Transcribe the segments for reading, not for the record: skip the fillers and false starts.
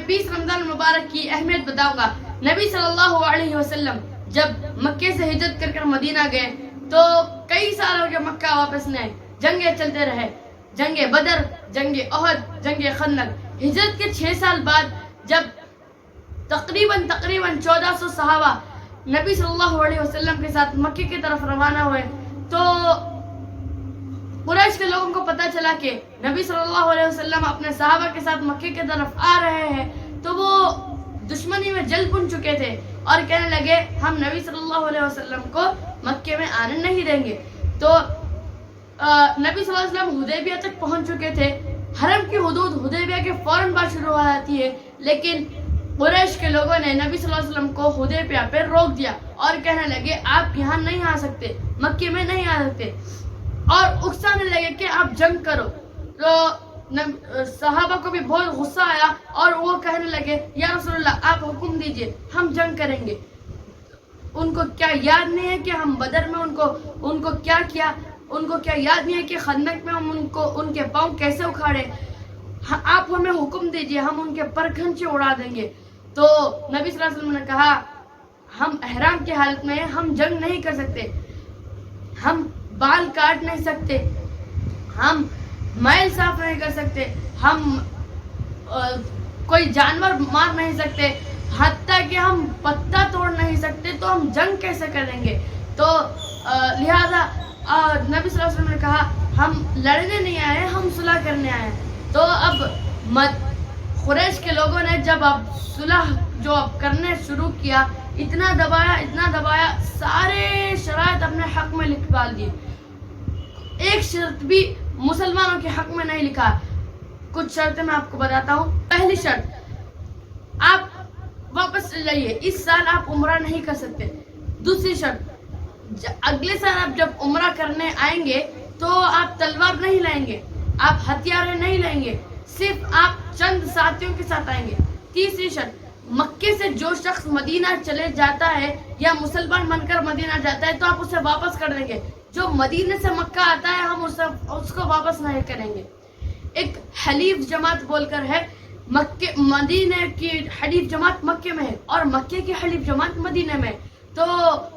20 رمضان المبارک کی اہمیت بتاؤں گا۔ نبی صلی اللہ علیہ وسلم جب مکے سے ہجرت کر کر مدینہ گئے تو کئی سال ہو گئے مکہ واپس نہیں آئے، جنگیں چلتے رہے، جنگ بدر، جنگ احد، جنگ خندق۔ ہجرت کے 6 سال بعد جب تقریباً 1400 صحابہ نبی صلی اللہ علیہ وسلم کے ساتھ مکے کی طرف روانہ ہوئے تو قریش کے لوگوں کو پتہ چلا کہ نبی صلی اللہ علیہ وسلم اپنے صحابہ کے ساتھ مکے کی طرف آ رہے ہیں، تو وہ دشمنی میں جل بن چکے تھے اور کہنے لگے ہم نبی صلی اللہ علیہ وسلم کو مکے میں آنے نہیں دیں گے۔ تو نبی صلی اللہ علیہ وسلم حدیبیہ تک پہنچ چکے تھے۔ حرم کی حدود حدیبیہ کے فوراً بعد شروع ہو جاتی ہے، لیکن قریش کے لوگوں نے نبی صلی اللہ علیہ وسلم کو حدیبیہ پہ روک دیا اور کہنے لگے آپ یہاں نہیں آ سکتے، مکے میں نہیں آ سکتے، اور اکسانے لگے کہ آپ جنگ کرو۔ تو صحابہ کو بھی بہت غصہ آیا اور وہ کہنے لگے یا رسول اللہ آپ حکم دیجئے، ہم جنگ کریں گے۔ ان کو کیا یاد نہیں ہے کہ ہم بدر میں ان کو کیا کیا، ان کو کیا یاد نہیں ہے کہ خندق میں ہم ان کے پاؤں کیسے اکھاڑے؟ آپ ہمیں حکم دیجئے، ہم ان کے پر کھنچے اڑا دیں گے۔ تو نبی صلی اللہ علیہ وسلم نے کہا ہم احرام کی حالت میں ہیں، ہم جنگ نہیں کر سکتے، ہم بال کاٹ نہیں سکتے، ہم میل صاف نہیں کر سکتے، ہم کوئی جانور مار نہیں سکتے، حتیٰ کہ ہم پتا توڑ نہیں سکتے، تو ہم جنگ کیسے کریں گے؟ تو لہذا نبی صلی اللہ علیہ وسلم نے کہا ہم لڑنے نہیں آئے، ہم صلح کرنے آئے ہیں۔ تو اب قریش کے لوگوں نے جب اب صلح جو اب کرنے شروع کیا، اتنا دبایا، سارے شرائط اپنے حق میں لکھوا دیے، ایک شرط بھی مسلمانوں کے حق میں نہیں لکھا۔ کچھ شرطیں میں آپ کو بتاتا ہوں۔ پہلی شرط آپ واپس چلے جائیے، اس سال آپ عمرہ نہیں کر سکتے۔ دوسری شرط اگلے سال آپ جب عمرہ کرنے آئیں گے تو آپ تلوار نہیں لائیں گے، آپ ہتھیاریں نہیں لائیں گے، صرف آپ چند ساتھیوں کے ساتھ آئیں گے۔ تیسری شرط مکے سے جو شخص مدینہ چلے جاتا ہے یا مسلمان بن کر مدینہ جاتا ہے تو آپ اسے واپس کر دیں گے، جو مدینہ سے مکہ آتا ہے ہم اس کو واپس نہیں کریں گے۔ ایک حلیف جماعت بول کر ہے، مدینہ کی حلیف جماعت مکے میں ہے اور مکے کی حلیف جماعت مدینہ میں ہے۔ تو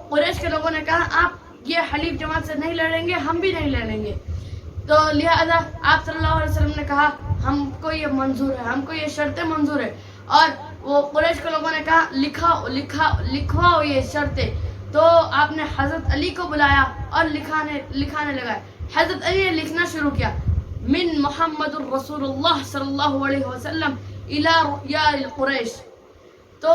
قریش کے لوگوں نے کہا آپ یہ حلیف جماعت سے نہیں لڑیں گے، ہم بھی نہیں لڑیں گے۔ تو لہذا آپ صلی اللہ علیہ وسلم نے کہا ہم کو یہ منظور ہے، ہم کو یہ شرطیں منظور ہے، اور وہ قریش کے لوگوں نے کہا لکھواؤ یہ شرطیں۔ تو آپ نے حضرت علی کو بلایا اور لکھانے لگا۔ حضرت علی نے لکھنا شروع کیا، من محمد الرسول اللہ صلی اللہ علیہ وسلم الی رؤیا القریش۔ تو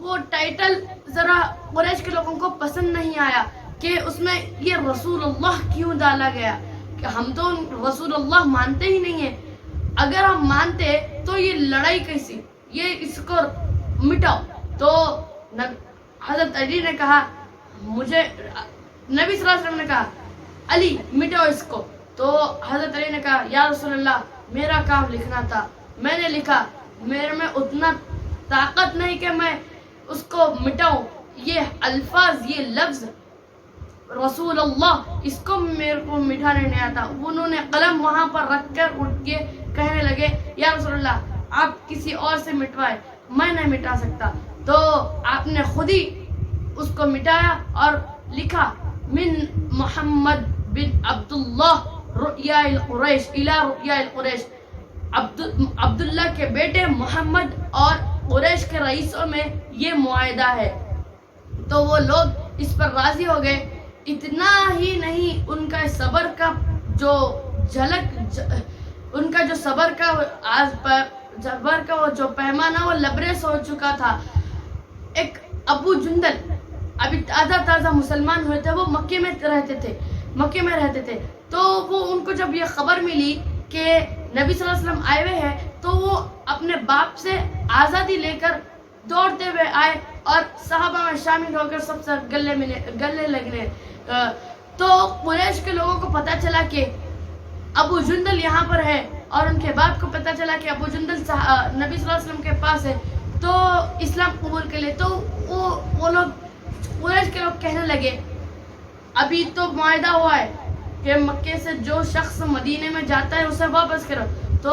وہ ٹائٹل ذرا قریش کے لوگوں کو پسند نہیں آیا کہ اس میں یہ رسول اللہ کیوں ڈالا گیا، کہ ہم تو رسول اللہ مانتے ہی نہیں ہیں، اگر ہم مانتے تو یہ لڑائی کیسی، یہ اس کو مٹاؤ۔ تو حضرت علی نے کہا نبی صلی اللہ علیہ وسلم نے کہا علی مٹاؤ اس کو۔ تو حضرت علی نے کہا یا رسول اللہ میرا کام لکھنا تھا، میں نے لکھا، میرے میں اتنا طاقت نہیں کہ میں اس کو مٹاؤں، یہ الفاظ، یہ لفظ رسول اللہ، اس کو میرے کو مٹانے نہیں آتا۔ انہوں نے قلم وہاں پر رکھ کر اٹھ کے کہنے لگے یا رسول اللہ آپ کسی اور سے مٹوائے، میں نہیں مٹا سکتا۔ تو آپ نے خود ہی اس کو مٹایا اور لکھا من محمد بن عبداللہ رؤیا القریش الی رؤیا القریش، عبداللہ کے بیٹے محمد اور قریش کے رئیسوں میں یہ معاہدہ ہے۔ تو وہ لوگ اس پر راضی ہو گئے۔ اتنا ہی نہیں، ان کا صبر کا جو جھلک، ان کا جو صبر کا وہ جو پیمانہ وہ لبریز ہو چکا تھا۔ ایک ابو جندل ابھی تازہ مسلمان ہوئے تھے، وہ مکے میں رہتے تھے۔ تو وہ ان کو جب یہ خبر ملی کہ نبی صلی اللہ علیہ وسلم آئے ہوئے ہیں تو وہ اپنے باپ سے آزادی لے کر دوڑتے ہوئے آئے اور صحابہ میں شامل ہو کر سب سے گلے لگنے۔ تو قریش کے لوگوں کو پتہ چلا کہ ابو جندل یہاں پر ہے، اور ان کے باپ کو پتہ چلا کہ ابو جندل نبی صلی اللہ علیہ وسلم کے پاس ہے، تو اسلام قبول کر لے۔ تو وہ لوگ قریش کے لوگ کہنے لگے ابھی تو معاہدہ ہوا ہے کہ مکے سے جو شخص مدینے میں جاتا ہے اسے واپس کرو۔ تو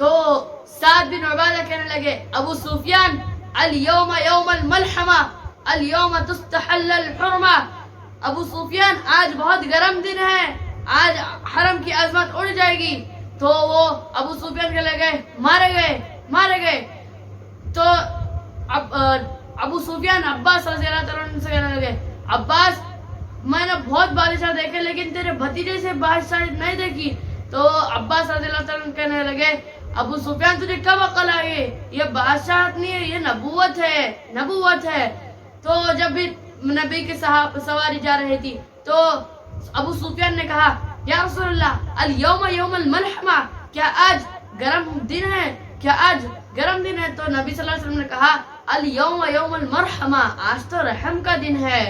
تو سعد بن عبادہ کہنے لگے ابو سفیان الیوم یوم الملحمہ الیوم تستحل الحرمہ، ابو سفیان آج بہت گرم دن ہے، آج حرم کی عظمت اڑ جائے گی. تو وہ ابو سفیان کے لگے مارے گئے. تو ابو سفیان عباس رضی اللہ تعالیٰ عنہ سے کہنے لگے عباس میں نے بہت بادشاہ دیکھے لیکن تیرے بھتیجے سے بادشاہ نہیں دیکھی. تو عباس رضی اللہ تعالیٰ عنہ کہنے لگے ابو سفیان تجھے کب عقل آئی، یہ بادشاہت نہیں ہے، یہ نبوت ہے. تو جب بھی نبی کی سواری جا رہی تھی تو ابو سفیان نے کہا یا رسول اللہ الیوم یوم الملحمہ، کیا آج گرم دن ہے؟ تو نبی صلی اللہ علیہ وسلم نے کہا الیوم یوم المرحمہ، آج تو رحم کا دن ہے.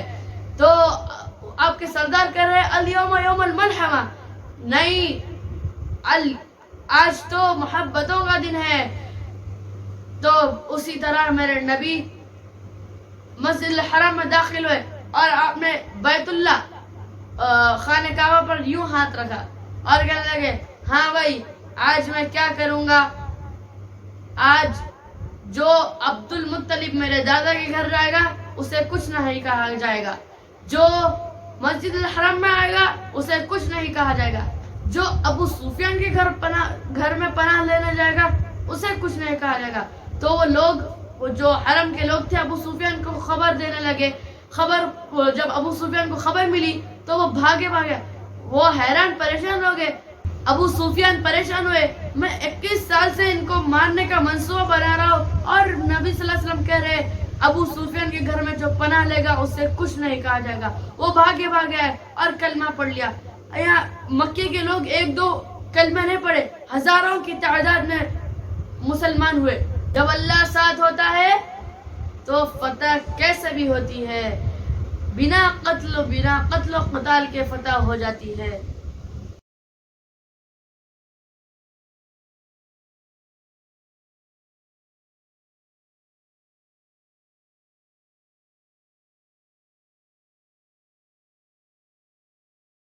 تو آپ کے سردار کہہ رہے الیوم یوم الملحمہ، نہیں آج تو محبتوں کا دن ہے. تو اسی طرح میرے نبی مسجد الحرام میں داخل ہوئے اور آپ نے بیت اللہ خانہ کعبہ پر یوں ہاتھ رکھا اور کہنے لگے ہاں بھائی آج میں کیا کروں گا، آج جو عبد المطلب میرے دادا کے گھر جائے گا اسے کچھ نہیں کہا جائے گا، جو مسجد الحرام میں آئے گا اسے کچھ نہیں کہا جائے گا، جو ابو سفیان کے گھر میں پناہ لینے جائے گا اسے کچھ نہیں کہا جائے گا. تو وہ لوگ جو حرم کے لوگ تھے ابو سفیان کو خبر دینے لگے. جب ابو سفیان کو خبر ملی تو وہ بھاگے، وہ حیران پریشان ہو گئے. ابو سفیان پریشان ہوئے، میں 21 سال سے ان کو مارنے کا منصوبہ بنا رہا ہوں اور نبی صلی اللہ علیہ وسلم کہہ رہے ابو سفیان کے گھر میں جو پناہ لے گا اسے کچھ نہیں کہا جائے گا. وہ بھاگے اور کلمہ پڑھ لیا. یہاں مکے کے لوگ 1-2 کلمہ نہیں پڑھے، ہزاروں کی تعداد میں مسلمان ہوئے. جب اللہ ساتھ ہوتا ہے تو فتح کیسے بھی ہوتی ہے، بنا قتل و قتال کے فتح ہو جاتی ہے.